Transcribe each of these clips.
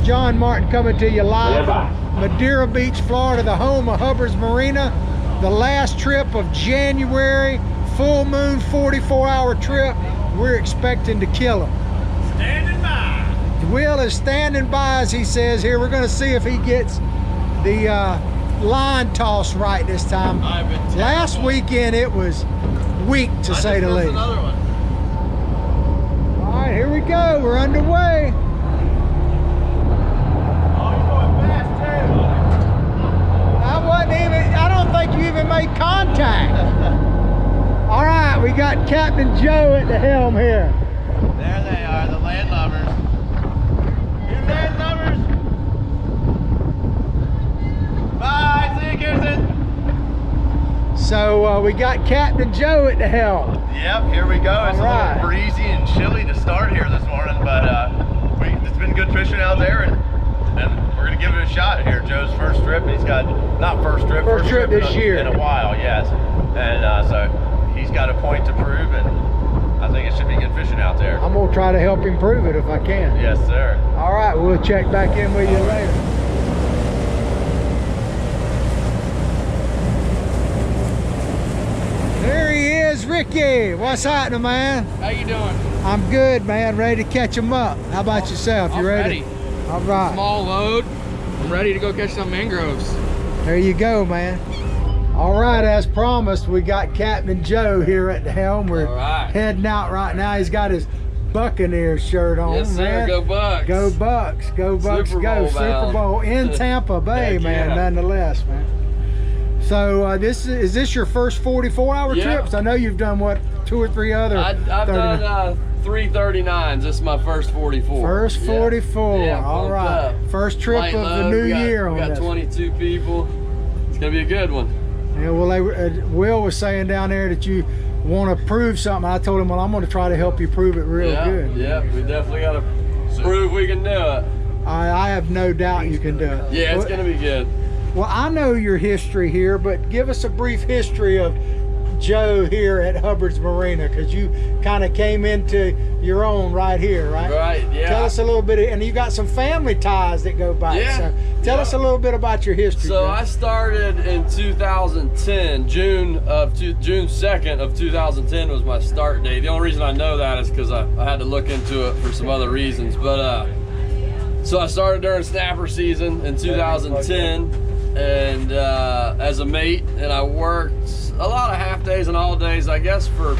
John Martin coming to you live from Madeira Beach, Florida, the home of Hubbard's Marina. The last trip of January, full moon, 44-hour trip. We're expecting to kill him. Standing by. Will is standing by, as he says here. We're going to see if he gets the line toss right this time. Last weekend it was weak, to say the least. Another one. All right, here we go. We're underway. I don't think you even made contact. All right, we got Captain Joe at the helm here. There they are, the landlubbers. You landlubbers. Bye, see you, Kirsten. So we got Captain Joe at the helm. Yep, here we go. It's a little breezy and chilly to start here this morning, but it's been good fishing out there, and we're gonna give it a shot here. Joe's first trip. He's got first trip this year in a while, yes. And so he's got a point to prove, and I think it should be good fishing out there. I'm gonna try to help him prove it if I can. Yes, sir. All right, we'll check back in with you later. There he is, Ricky. What's happening, man? How you doing? I'm good, man. Ready to catch him up. How about yourself? You ready? All right. Small load. I'm ready to go catch some mangroves. There you go, man. All right, as promised, we got Captain Joe here at the helm. We're heading out right now. He's got his Buccaneers shirt on, yes, man. Sir. Go Bucks. Go Bucks. Go Bucks. Go Super Bowl in Tampa Bay, man, nonetheless, man. So is this your first 44-hour trips? I know you've done, what, 2 or 3 other? I've done 3 39s. This is my first 44. First 44. Yeah, all right. up. First trip Light of load. the new year on this. We got 22 people. It's gonna be a good one. Yeah, well, Will was saying down there that you want to prove something. I told him, well, I'm going to try to help you prove it real good. Yeah, we definitely got to prove we can do it. I have no doubt you can do it. Yeah, it's gonna be good. Well, I know your history here, but give us a brief history of Joe here at Hubbard's Marina, because you kind of came into your own right here, right? Right, yeah. Tell us a little bit, and you got some family ties that go back. Yeah. So tell us a little bit about your history. So Joe. I started in 2010, June 2nd of 2010 was my start date. The only reason I know that is because I had to look into it for some other reasons. But so I started during snapper season in 2010. And as a mate, and I worked a lot of half days and all days, I guess, for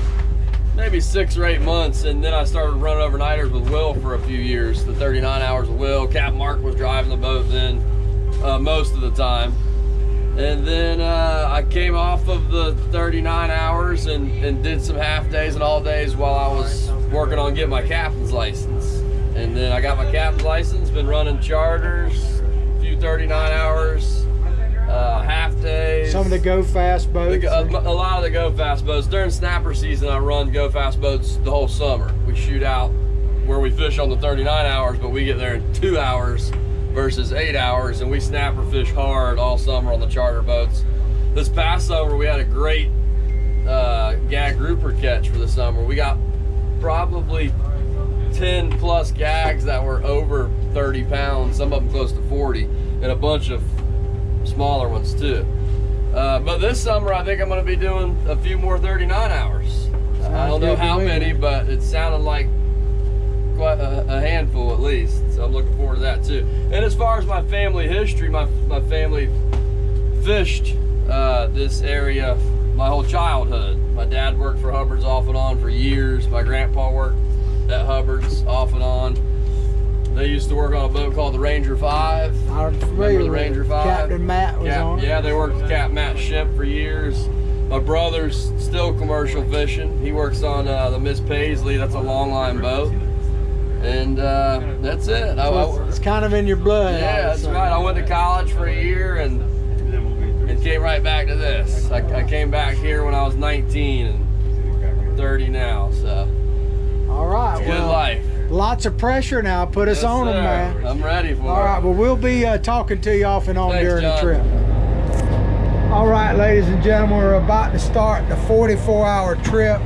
maybe 6 or 8 months, and then I started running overnighters with Will for a few years, the 39 hours with Will. Cap Mark was driving the boat then most of the time, and then I came off of the 39 hours and did some half days and all days while I was working on getting my captain's license. And then I got my captain's license, been running charters, a few 39 hours, half days. Some of the go fast boats. A lot of the go fast boats. During snapper season, I run go fast boats the whole summer. We shoot out where we fish on the 39 hours, but we get there in 2 hours versus 8 hours, and we snapper fish hard all summer on the charter boats. This past summer, we had a great gag grouper catch for the summer. We got probably 10 plus gags that were over 30 pounds, some of them close to 40, and a bunch of smaller ones too. But this summer I think I'm going to be doing a few more 39 hours. I don't know how many, but it sounded like quite a handful at least. So I'm looking forward to that too. And as far as my family history, my family fished this area my whole childhood. My dad worked for Hubbard's off and on for years. My grandpa worked at Hubbard's off and on. They used to work on a boat called the Ranger 5. I'm familiar with the Ranger 5. Captain Matt was on it. Yeah, they worked with Captain Matt Shemp for years. My brother's still commercial fishing. He works on the Miss Paisley. That's a long line boat. And that's it. So it's kind of in your blood. Yeah, that's right. I went to college for a year and came right back to this. I came back here when I was 19 and 30 now. So. All right. It's good life. Lots of pressure now. Put us on them, man. I'm ready for it. All right, well, we'll be talking to you off and on during John. the trip. All right, ladies and gentlemen, we're about to start the 44-hour trip.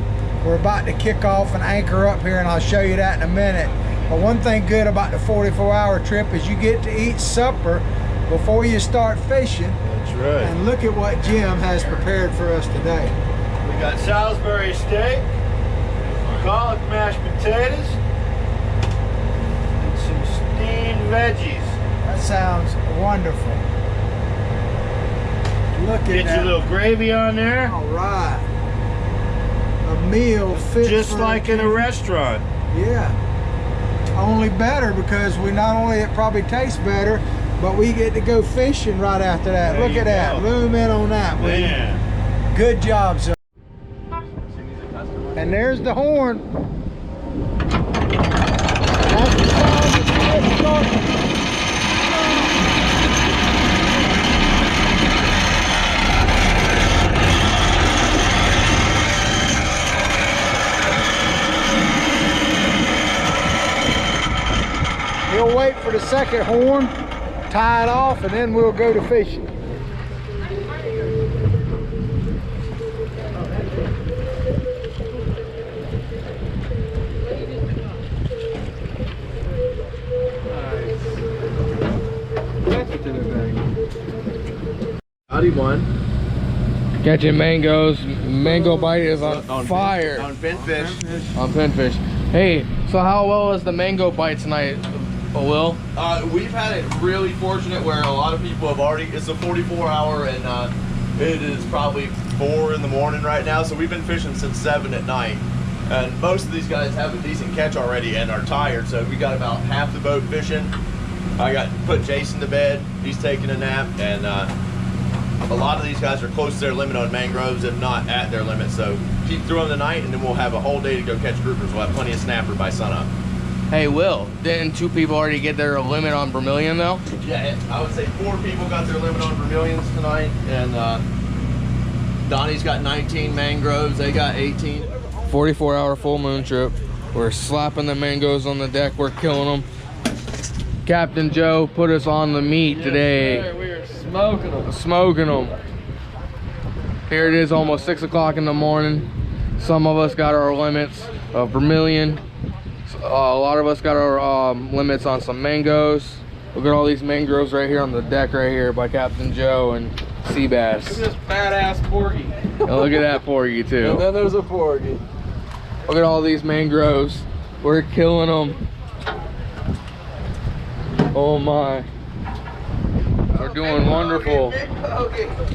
We're about to kick off and anchor up here, and I'll show you that in a minute. But one thing good about the 44-hour trip is you get to eat supper before you start fishing. That's right. And look at what Jim has prepared for us today. We got Salisbury steak, garlic mashed potatoes, and some steamed veggies. That sounds wonderful. Look at Get that. your little gravy on there. All right. A meal fit Just for like in a restaurant. Yeah. Only better because we not only it probably tastes better, but we get to go fishing right after that. There Look you at that. go. Zoom in on that. will you? Man. Good job, sir. And there's the horn. That's the sound that you get started. We'll wait for the second horn, tie it off, and then we'll go to fishing. Howdy, one. Catching mangoes. Mango bite is on fire. On pinfish. On pinfish. Hey, so how well is the mango bite tonight, Will? We've had it really fortunate where a lot of people have already, it's a 44-hour and it is probably 4 in the morning right now. So we've been fishing since 7 at night. And most of these guys have a decent catch already and are tired. So we got about half the boat fishing. I put Jason to bed. He's taking a nap. And a lot of these guys are close to their limit on mangroves, if not at their limit. So keep through them tonight and then we'll have a whole day to go catch groupers. We'll have plenty of snapper by sunup. Hey, Will, didn't 2 people already get their limit on vermilion though? Yeah, I would say 4 people got their limit on vermilions tonight, and Donnie's got 19 mangroves. They got 18. 44-hour full moon trip. We're slapping the mangoes on the deck. We're killing them. Captain Joe put us on the meat today. Sir, we are smoking them. Smoking them. Here it is, almost 6 o'clock in the morning. Some of us got our limits of vermilion. A lot of us got our limits on some mangoes. Look at all these mangroves right here on the deck right here by Captain Joe and sea bass. Look at this badass porgy. And look at that porgy too. And then there's a porgy. Look at all these mangroves. We're killing them. Oh my. We're doing wonderful.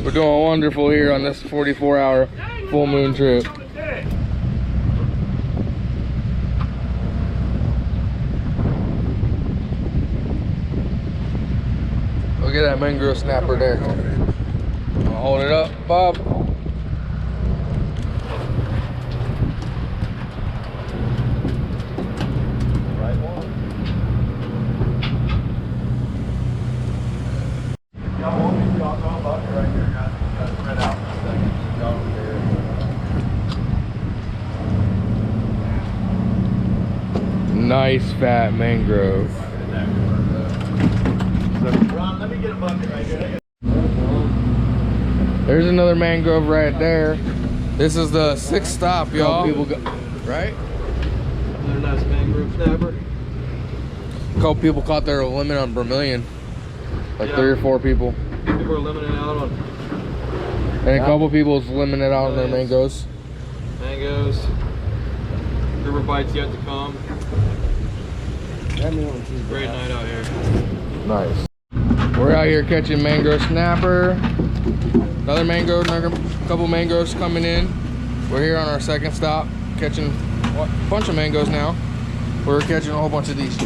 We're doing wonderful here on this 44-hour full moon trip. Look at that mangrove snapper there. Hold it up, Bob. Right one. Y'all want me to go up right here, guys. Got it spread out for a second. Go over there. Nice fat mangrove. Ron, let me get a bucket right here. There's another mangrove right there. This is the 6th stop, y'all. Right? Another nice mangrove snapper. A couple people caught their limit on vermilion. Like 3 or 4 people. People are limiting out on And a couple people's limited out on their mangoes. mangoes. River bites yet to come. Great night out here. Nice. We're out here catching mangrove snapper. Another couple mangroves coming in. We're here on our 2nd stop, catching a bunch of mangoes now. We're catching a whole bunch of these.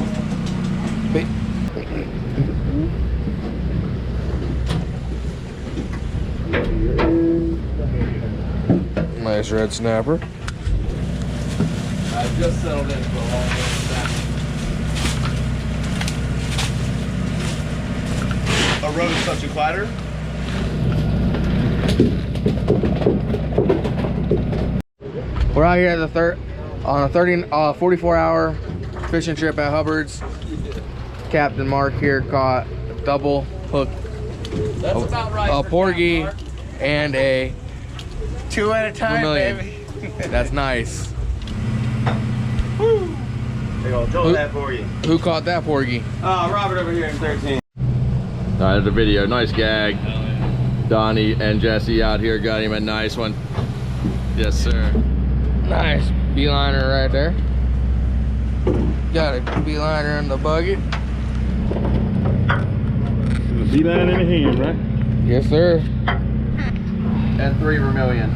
Nice red snapper. I just settled in for a long snapper. A rose such a clatter. We're out here at the on a 44-hour fishing trip at Hubbard's. Captain Mark here caught a double hook, That's about right. a porgy, and a 2 at a time, vermilion. baby. That's nice. that for you. Who caught that porgy? Robert over here in 13. All right, the video, nice gag. Donnie and Jesse out here got him a nice one. Yes, sir. Nice beeliner right there. Got a beeliner in the bucket. Beeline in the hand, right? Yes, sir. And 3 vermilion.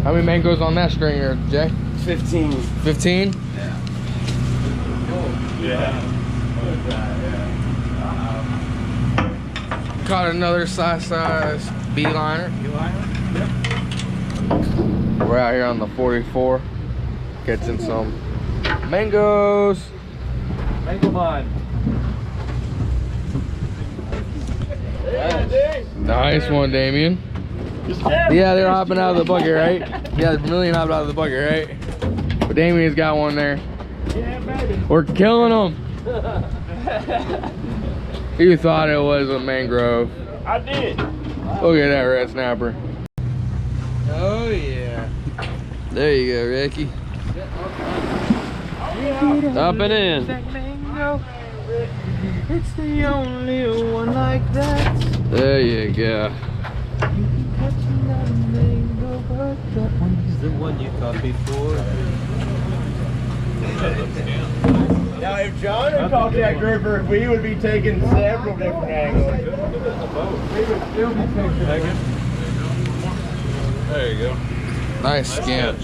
How many mangoes on that stringer, Jay? 15. 15? Yeah. Caught another size beeliner. We're out here on the 44, catching some mangoes. Mango mine. Nice one, Damien. Yeah, they're hopping out of the bucket, right? Yeah, the vermilion hopped out of the bucket, right? But Damien's got one there. Yeah, baby. We're killing them. You thought it was a mangrove. I did. Look at that red snapper. Oh yeah. There you go, Ricky. Up and in. It's the only one like that. There you go. He's the one you caught before. Now, if John had caught that grouper, we would be taking several different angles. We would still be taking. There you go. Nice scamp.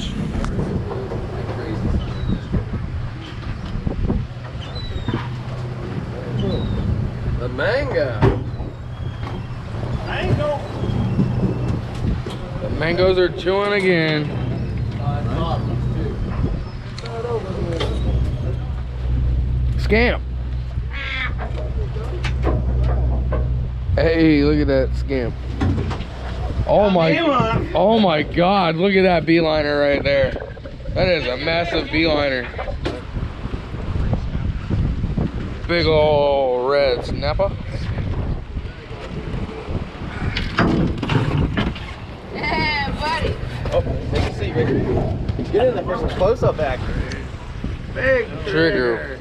The mango. The mangoes are chewing again. Scamp. Hey, look at that scamp. Oh my God, look at that beeliner right there. That is a massive beeliner. Big ol' red snapper. Yeah, buddy. Oh, take a seat, Ricky. Get in there for some close-up action. Big Trigger.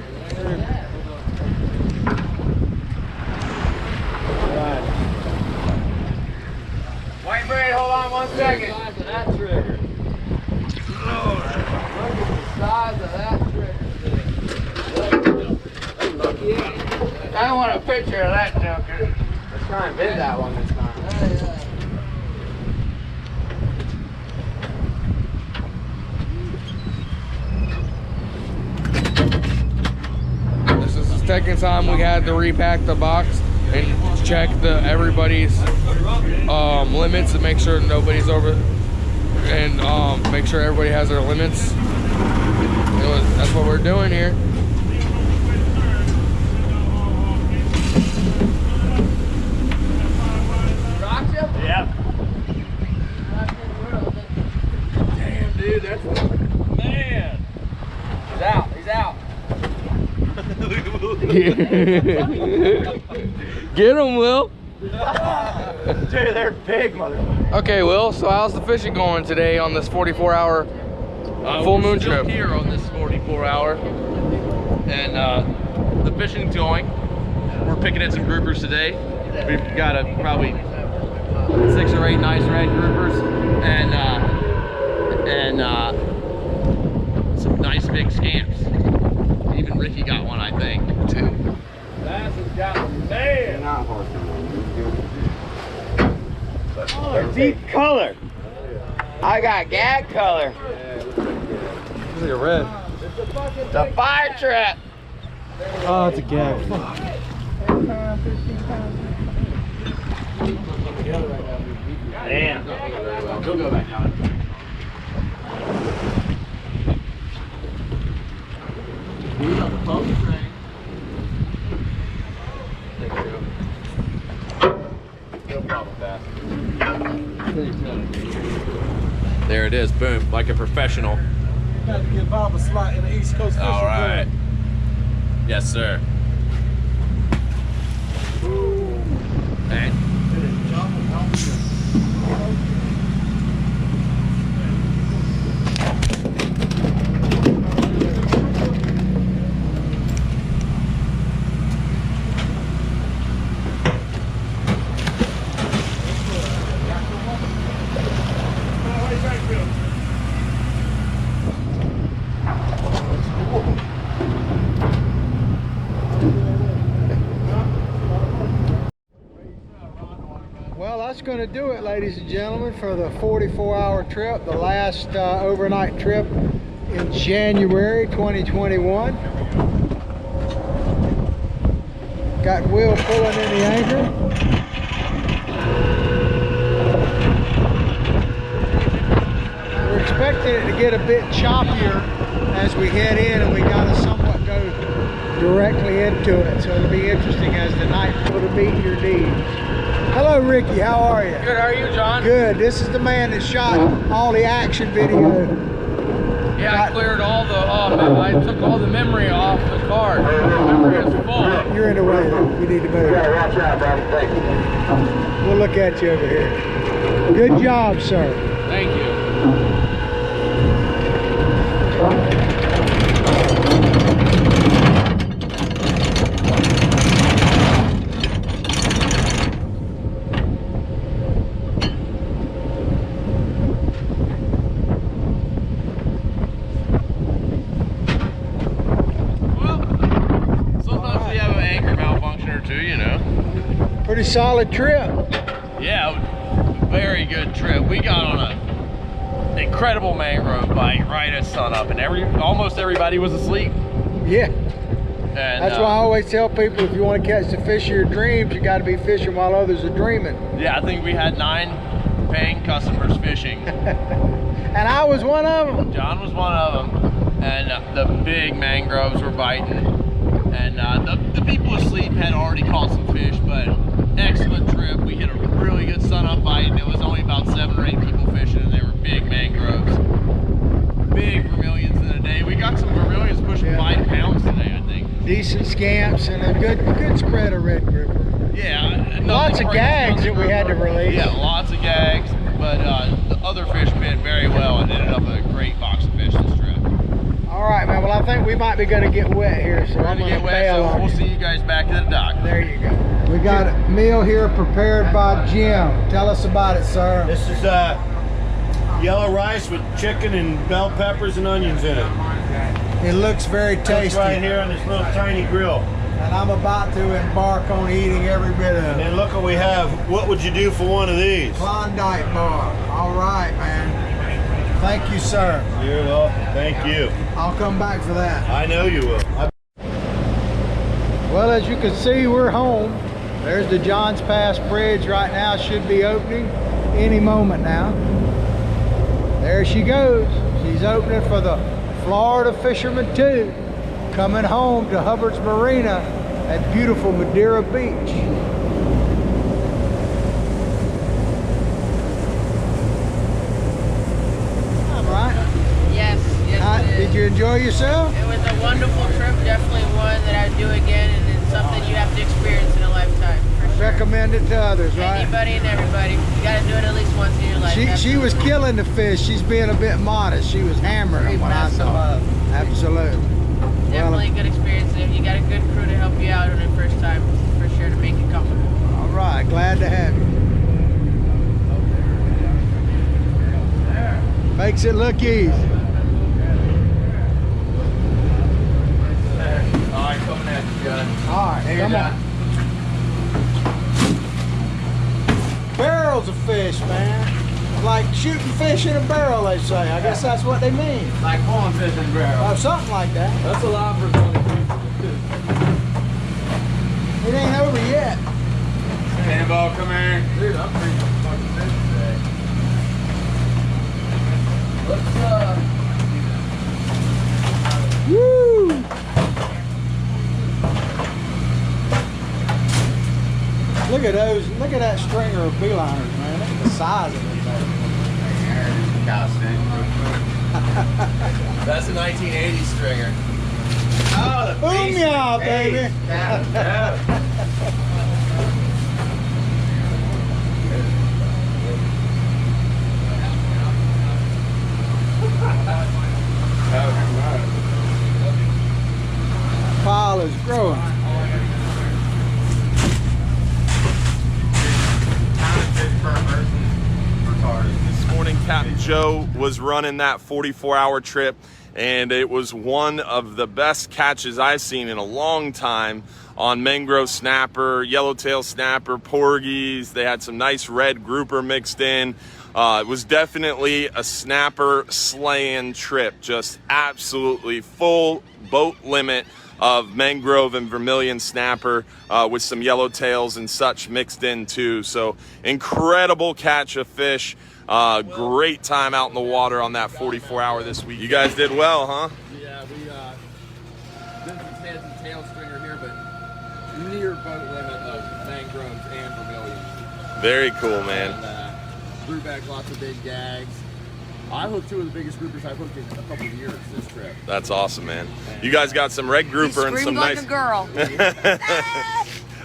White braid, hold on 1 second. The size of that trigger. Look at the size of that trigger. I want a picture of that joker. Let's try and bid that one this time. This is the second time we had to repack the box and check everybody's limits and make sure nobody's over, and make sure everybody has their limits. That's what we're doing here. Yeah. Damn, dude, that's man. He's out. He's out. Get him, Will. Dude, they're big, motherfucker. Okay, Will, so how's the fishing going today on this 44-hour full moon trip? Here on this 44-hour, and the fishing's going. We're picking at some groupers today. We've got probably 6 or 8 nice red groupers, and some nice big scamps. Even Ricky got one, I think, too. Bass has got man. Not horse. Oh, deep color. I got gag color. Look at red. The fire trap. Oh, it's a gag. Fuck. Damn. He'll go back down. He's on the pump train. No problem, Bass. There it is, boom, like a professional. Got to get Bob a slot in the East Coast fishing. All right. Yes, sir. Hey. that's going to do it, ladies and gentlemen, for the 44-hour trip, the last overnight trip in January 2021. Got Will pulling in the anchor. We're expecting it to get a bit choppier as we head in, and we got to somewhat go directly into it, so it'll be interesting as the night will meet your needs. Hello, Ricky. How are you? Good. How are you, John? Good. This is the man that shot all the action video. Yeah, I cleared all the. I took all the memory off the card. The memory is full. You're in the way. You need to move. Yeah, watch out, buddy. Thank you. We'll look at you over here. Good job, sir. Thank you. Pretty solid trip. Yeah, very good trip. We got on an incredible mangrove bite right at sunup, and almost everybody was asleep. Yeah. And that's why I always tell people, if you want to catch the fish of your dreams, you got to be fishing while others are dreaming. Yeah, I think we had 9 paying customers fishing. And I was one of them. John was one of them. And the big mangroves were biting. And the people asleep had already caught some fish, but excellent trip. We hit a really good sunup bite, and it was only about 7 or 8 people fishing, and they were big mangroves. Big vermilions in a day. We got some vermilions pushing 5 pounds today, I think. Decent scamps and a good spread of red grouper. Yeah. Lots of gags that we had to release. Yeah, lots of gags, but the other fish bit very well and ended up with a great box of fish this trip. All right, man. Well, I think we might be going to get wet here, so I'm going to bail on we'll you. see you guys back at the dock. There you go. We got a meal here prepared by Jim. Tell us about it, sir. This is yellow rice with chicken and bell peppers and onions in it. It looks very Cooked tasty. right here on this little tiny grill. And I'm about to embark on eating every bit of And it. then look what we have. What would you do for one of these? Klondike bar. All right, man. Thank you, sir. You're welcome. Thank you. I'll come back for that. I know you will. Well, as you can see, we're home. There's the Johns Pass Bridge right now. Should be opening any moment now. There she goes. She's opening for the Florida Fishermen 2, coming home to Hubbard's Marina at beautiful Madeira Beach. All right. Yes, yes it is. Did you enjoy yourself? It was a wonderful trip, definitely one that I'd do again, and it's something you have to experience in a lifetime, for sure. Recommend it to others, right? Anybody and everybody. You gotta do it at least once in your life. She was killing the fish. She's being a bit modest. She was hammering them when I saw her. Absolutely. Definitely a good experience. And if you got a good crew to help you out on the first time, for sure to make it comfortable. All right, glad to have you. Makes it look easy. All right, coming at you, John. All right, come on. Barrels of fish, man. Like shooting fish in a barrel, they say. I guess that's what they mean. Like pulling fish in barrel. Or something like that. That's a lot for 20 It ain't over yet. Cannonball, come here. Dude, I'm pretty fucking fish today. Let's Woo! Look at those. Look at that stringer of beeliners, man. Look at the size of it. That's a 1980 stringer. Oh, the Boom, yeah, baby. Pile is growing. This morning, Captain Joe was running that 44-hour trip, and it was one of the best catches I've seen in a long time on mangrove snapper, yellowtail snapper, porgies. They had some nice red grouper mixed in. It was definitely a snapper slaying trip, just absolutely full boat limit of mangrove and vermilion snapper with some yellowtails and such mixed in too. So incredible catch of fish. Great time out in the water on that 44-hour this week. You guys did well, huh? Yeah, we did some heads and tail stringer here, but near boat limit of mangroves and vermilion. Very cool, man. And, threw back lots of big gags. I hooked two of the biggest groupers I've hooked in a couple of years this trip. That's awesome, man. You guys got some red grouper and some like nice. a girl.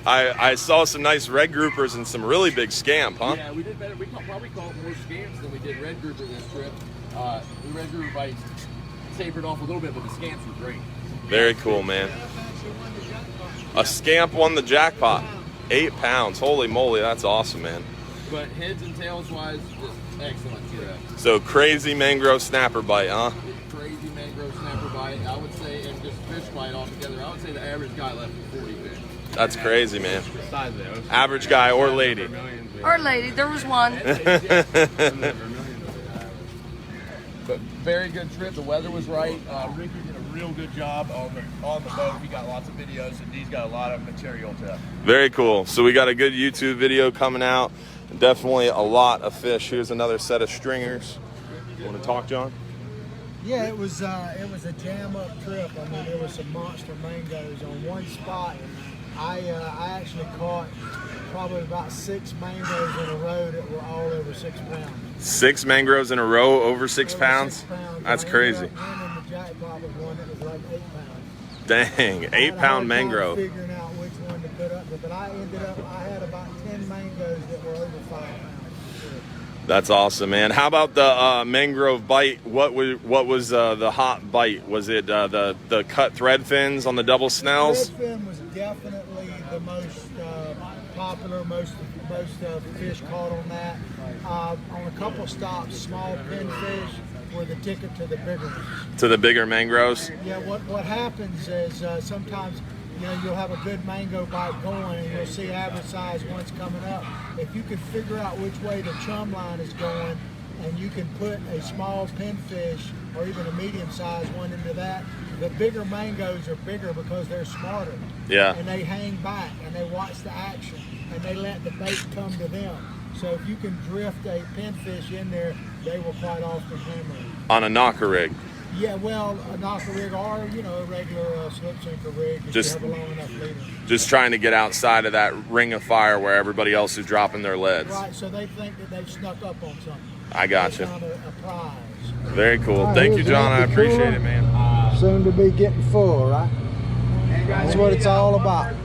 I saw some nice red groupers and some really big scamp, huh? Yeah, we did better. We probably caught more scamps than we did red grouper this trip. The red grouper bites tapered off a little bit, but the scamps were great. Very cool, man. A scamp won the jackpot. 8 pounds. Holy moly, that's awesome, man. But heads and tails wise, just excellent trip. So crazy mangrove snapper bite, huh? Crazy mangrove snapper bite, I would say, and just fish bite altogether. I would say the average guy left with 40 fish. That's crazy, man. Average guy or lady. Or lady, there was one. But very good trip. The weather was right. Ricky did a real good job on the boat. He got lots of videos, and he's got a lot of material to. Very cool. So we got a good YouTube video coming out. Definitely a lot of fish. Here's another set of stringers. You want to talk, John? Yeah, it was a jam-up trip. I mean, there was some monster mangoes on one spot. I actually caught probably about 6 mangoes in a row that were all over 6 pounds. 6 mangroves in a row over 6 pounds? 6 pounds. That's I crazy. ended up winning the jackpot with one that was like 8 pounds. Dang, 8 I had a hard pound time mangrove. Figuring out which one to put up, but I had about 10 mangoes that were over 5 pounds. That's awesome, man. How about the mangrove bite? What was the hot bite? Was it the cut thread fins on the double snells? Thread fin was definitely the most popular, most fish caught on that. On a couple stops, small pinfish were the ticket to the bigger ones. To the bigger mangroves? Yeah, what happens is sometimes you'll have a good mango bite going and you'll see average size ones coming up. If you can figure out which way the chum line is going and you can put a small pinfish or even a medium sized one into that, the bigger mangoes are bigger because they're smarter. Yeah. And they hang back and they watch the action and they let the bait come to them. So if you can drift a pinfish in there, they will quite often hammer it. On a knocker rig? Yeah, well, a knocker rig or, a regular slip sinker rig if Just- you have a long enough leader. Just trying to get outside of that ring of fire where everybody else is dropping their leads. Right, so they think that they've snuck up on something. I got They you. found a prize. Very cool. All right, Thank you, here's John. I another appreciate cooler. it, man. Soon to be getting full, right? That's what it's all about.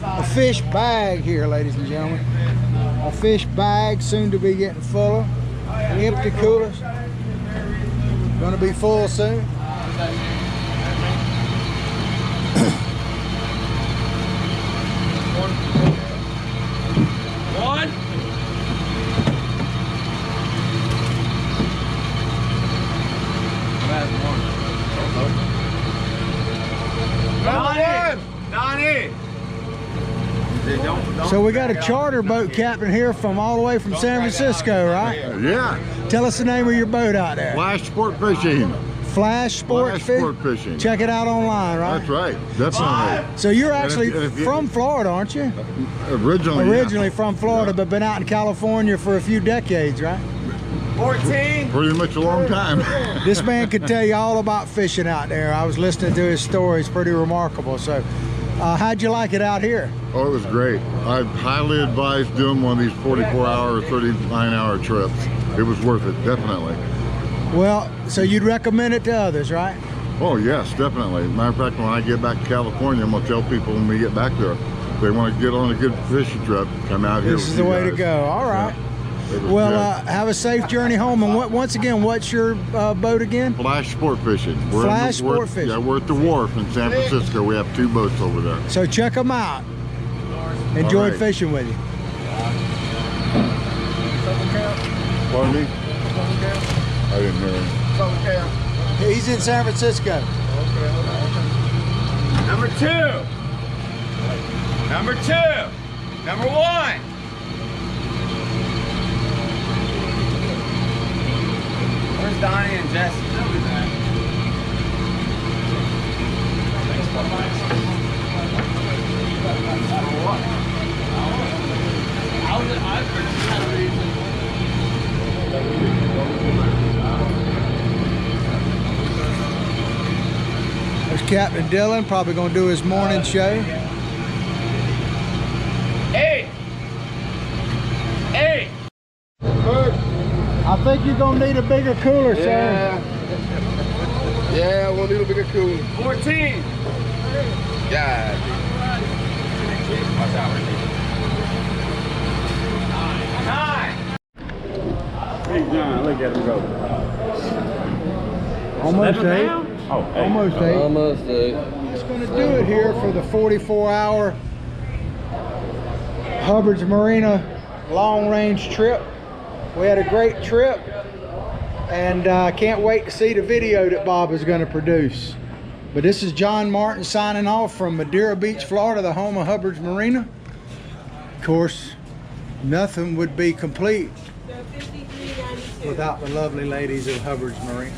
A fish bag here, ladies and gentlemen. A fish bag, soon to be getting fuller. Empty coolers. Gonna be full soon. One. So we got a charter boat captain here from all the way from San Francisco, right? Yeah, Tell us the name of your boat out there. flash sport fishing. Flash Sport Flash Fish? sport fishing. Check it out online, right? That's right, definitely. So you're actually if you- from Florida, aren't you? Originally, yeah. Originally from Florida, Yeah. but been out in California for a few decades, right? 14. Pretty much a long time. This man could tell you all about fishing out there. I was listening to his stories, pretty remarkable. So how'd you like it out here? Oh, it was great. I highly advise doing one of these 44-hour, 39-hour trips. It was worth it, definitely. Well, so you'd recommend it to others, right? Oh, yes, definitely. Matter of fact, when I get back to California, I'm going to tell people when we get back there, if they want to get on a good fishing trip, come out here This with is the you way to guys. go. All right. Yeah, it was Well, good. have a safe journey home. And once again, what's your boat again? Flash sport fishing. We're Flash we're- sport fishing. Yeah, we're at the wharf in San Francisco. We have 2 boats over there. So check them out. Enjoyed right. fishing with you. Pardon me? I didn't hear him. He's in San Francisco. Number 2. Number 2. Number 1. Where's Donnie and Jesse? There's Captain Dylan, probably gonna do his morning show. 8. I think you're gonna need a bigger cooler, sir. Yeah, we'll need a bigger cooler. 14. God. Watch out, Ricky. 9. Hey John, look at him go. Almost 8. Oh, hey. Almost 8. Almost eight. Just gonna do it here for the 44-hour Hubbard's Marina long-range trip. We had a great trip, and I can't wait to see the video that Bob is going to produce. But this is John Martin signing off from Madeira Beach, Florida, the home of Hubbard's Marina. Of course, nothing would be complete without the lovely ladies of Hubbard's Marina.